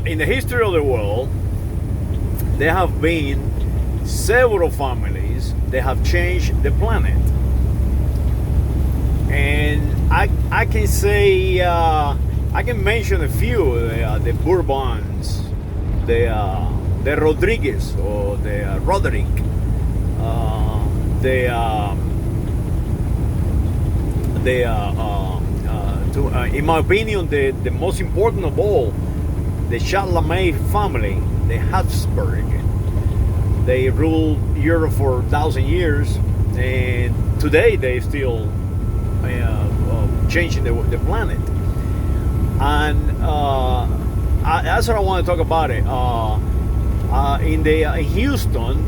in the history of the world, there have been several families that have changed the planet. And I can say, I can mention a few, the Bourbons, the Rodriguez or the Roderick, in my opinion, the most important of all, the Charlemagne family, the Hapsburg. They ruled Europe for 1,000 years, and today they still changing the planet. And that's what I want to talk about it. In Houston,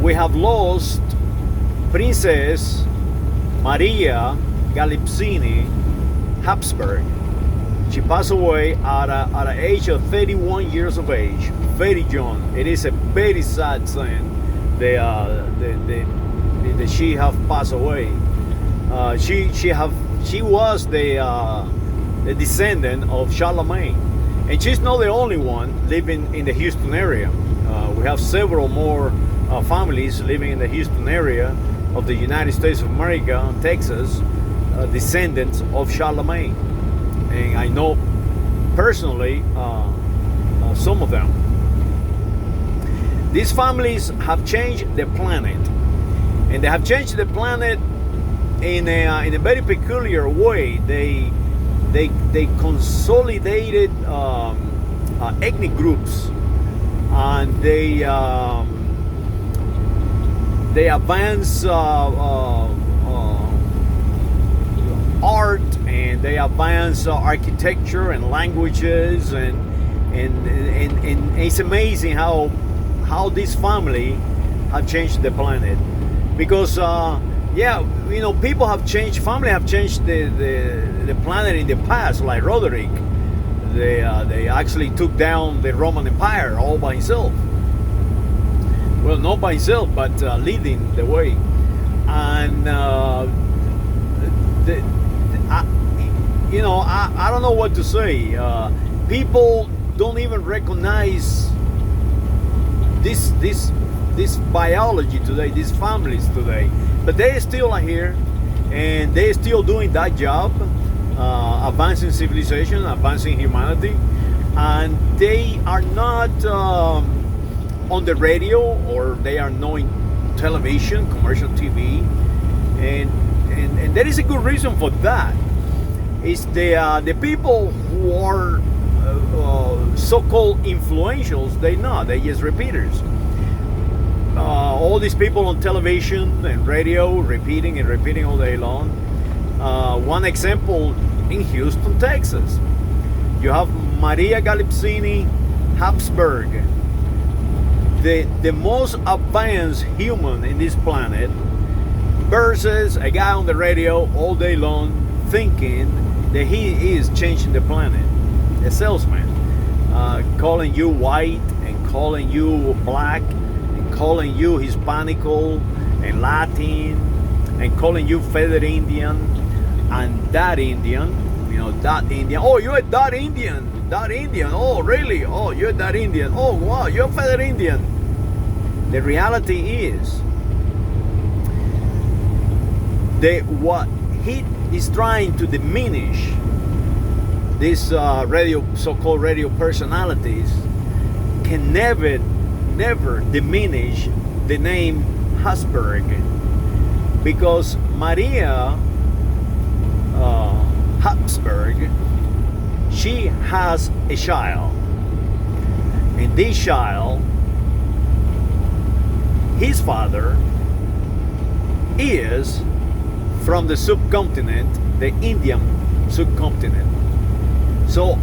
we have lost Princess Maria Galitzine Hapsburg. She passed away at an age of 31 years of age, very young. It is a very sad thing that she have passed away. She was the descendant of Charlemagne, and she's not the only one living in the Houston area. We have several more families living in the Houston area of the United States of America, Texas, descendants of Charlemagne. And I know personally some of them. These families have changed the planet, and they have changed the planet in a very peculiar way. They consolidated ethnic groups, and they advance art, and they advance architecture and languages, and it's amazing how this family have changed the planet. Because people have changed, family have changed the planet in the past, like Roderick. They actually took down the Roman Empire all by himself. Well, not by himself, but leading the way. And I don't know what to say. People don't even recognize this biology today, these families today, but they still are here, and they're still doing that job, advancing civilization, advancing humanity, and they are not on the radio, or they are not in television, commercial TV, and there is a good reason for that. It's the people who are so-called influentials. They're just repeaters. All these people on television and radio repeating all day long. One example in Houston, Texas, you have Maria Galitzine Hapsburg, the most advanced human in this planet, versus a guy on the radio all day long thinking that he is changing the planet, a salesman, calling you white and calling you black and calling you Hispanical and Latin and calling you feathered Indian and that Indian, that Indian. Oh, you're that Indian. Oh, really? Oh, you're that Indian. Oh, wow, you're feathered Indian. The reality is that what he is trying to diminish these so-called radio personalities can never diminish the name Hapsburg, because Maria Hapsburg, she has a child, and this child, his father is from the subcontinent, the Indian subcontinent. So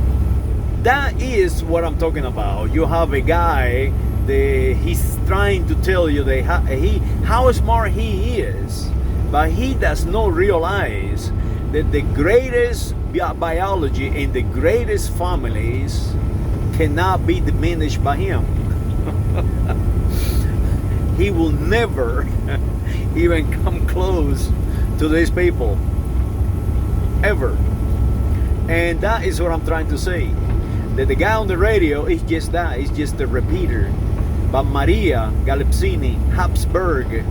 that is what I'm talking about. You have a guy that he's trying to tell you that how smart he is, but he does not realize that the greatest biology and the greatest families cannot be diminished by him. He will never even come close to these people, ever. And that is what I'm trying to say. that the guy on the radio is just that, he's just a repeater. But Maria Galitzine Hapsburg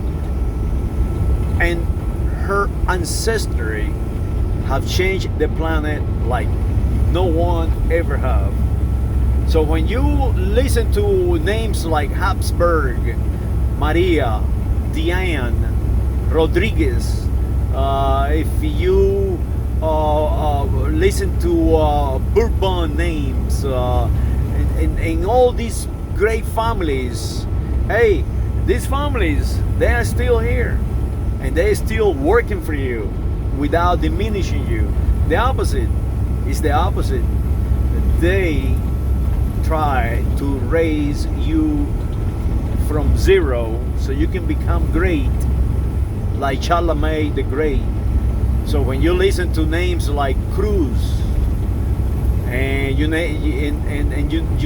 and her ancestry have changed the planet like no one ever have. So when you listen to names like Habsburg, Maria, Diane, Rodriguez, if you listen to Bourbon names, and all these great families, hey, these families, they are still here and they're still working for you without diminishing you. The opposite is the opposite. They try to raise you from zero so you can become great, like Charlemagne the Great. So when you listen to names like Cruz, and you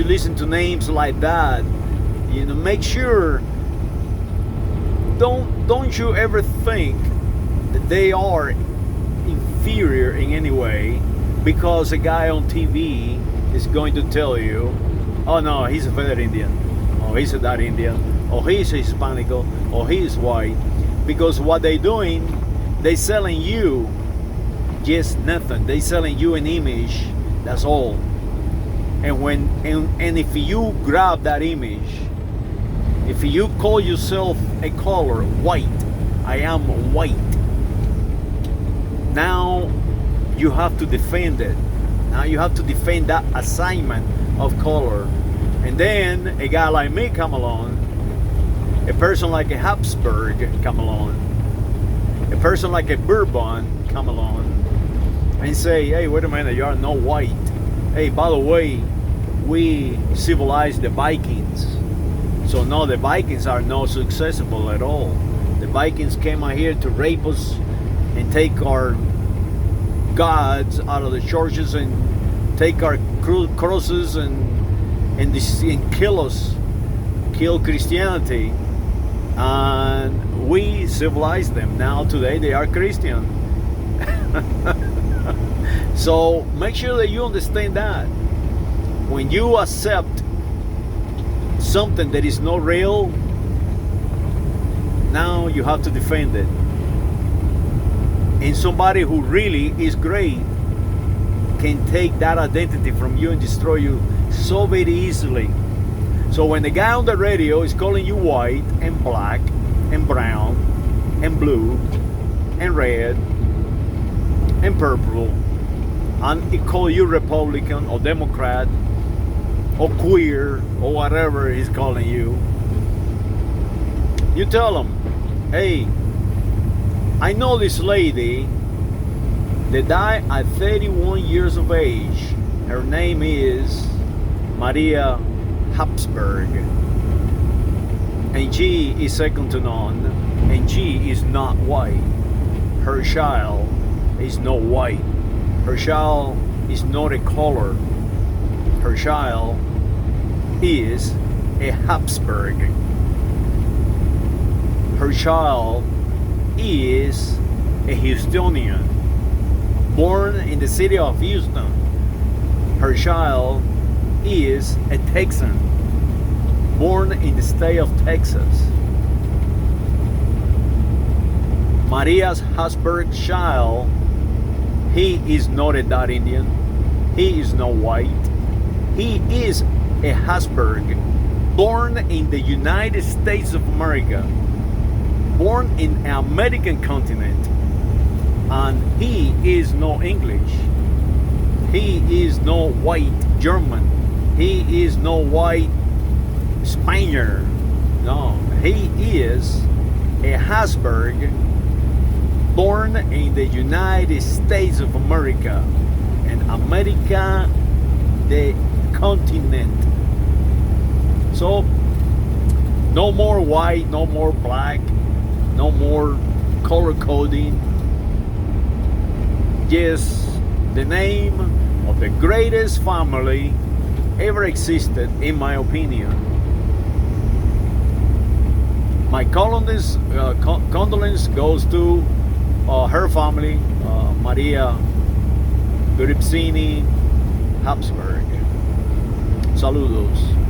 listen to names like that, you know, make sure don't you ever think that they are inferior in any way because a guy on TV is going to tell you, oh no, he's a feather Indian, or he's a dark Indian, or he's Hispanic, or he's white. Because what they're doing, they selling you just nothing. They selling you an image, that's all. And if you grab that image, if you call yourself a color white, I am white, now you have to defend it. Now you have to defend that assignment of color. And then a guy like me come along, a person like a Habsburg come along, a person like a Bourbon come along, and say, hey, wait a minute, you are no white. Hey, by the way, we civilized the Vikings. So no, the Vikings are not successful at all. The Vikings came out here to rape us and take our gods out of the churches and take our crosses and kill us, kill Christianity, and we civilized them. Now today they are Christian. So make sure that you understand that when you accept something that is not real, now you have to defend it. And somebody who really is great can take that identity from you and destroy you so very easily. So when the guy on the radio is calling you white and black and brown and blue and red and purple, and he call you Republican or Democrat or queer or whatever he's calling you, you tell him, hey, I know this lady that died at 31 years of age. Her name is Maria Hapsburg, and she is second to none, and she is not white. Her child is not white. Her child is not a color. Her child is a Habsburg. Her child is a Houstonian, born in the city of Houston. Her child is a Texan, born in the state of Texas. Maria's Habsburg child, he is not a dark Indian. He is not white. He is a Habsburg, born in the United States of America, born in an American continent, and he is no English. He is no white German. He is no white Spaniard. No, he is a Habsburg, born in the United States of America, and America, the continent. So, no more white, no more black, no more color coding. Just the name of the greatest family ever existed, in my opinion. My condolence goes to her family, Maria Galitzine Hapsburg. Saludos.